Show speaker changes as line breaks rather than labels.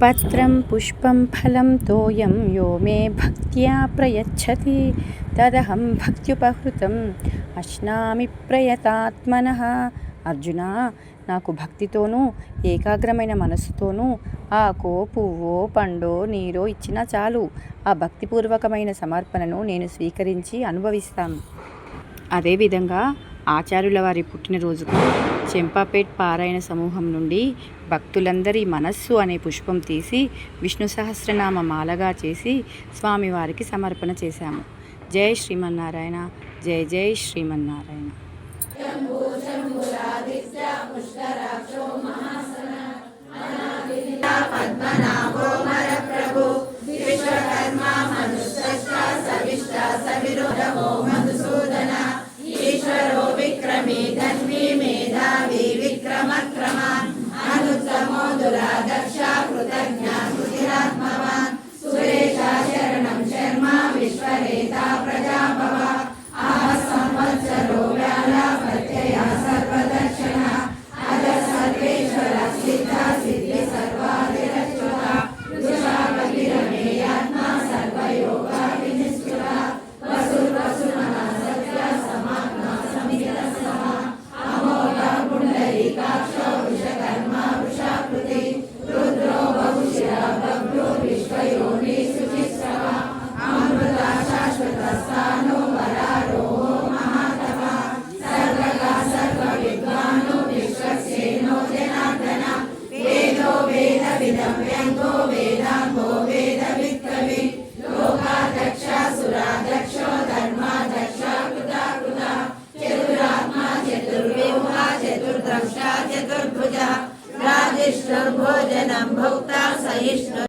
పత్రం పుష్పం ఫలం తోయం యో మే భక్త్యా ప్రయచ్చతి తదహం భక్త్యుపహృతం అశ్నామి ప్రయతాత్మనః. అర్జున, నాకు భక్తితోనూ ఏకాగ్రమైన మనస్సుతోనూ ఆకో పువ్వో పండో నీరో ఇచ్చినా చాలు, ఆ భక్తిపూర్వకమైన సమర్పణను నేను స్వీకరించి అనుభవిస్తాను. అదేవిధంగా ఆచార్యుల వారి పుట్టినరోజుకు చెంపాపేట్ పారాయణ సమూహం నుండి భక్తులందరి మనస్సు అనే పుష్పం తీసి విష్ణు సహస్రనామ మాలగా చేసి స్వామివారికి సమర్పణ చేశాము. జై శ్రీమన్నారాయణ. జై జై శ్రీమన్నారాయణ.
చతుర్భుజ రాజిష్ణుర్భోజనం భుక్తా సహిష్ణు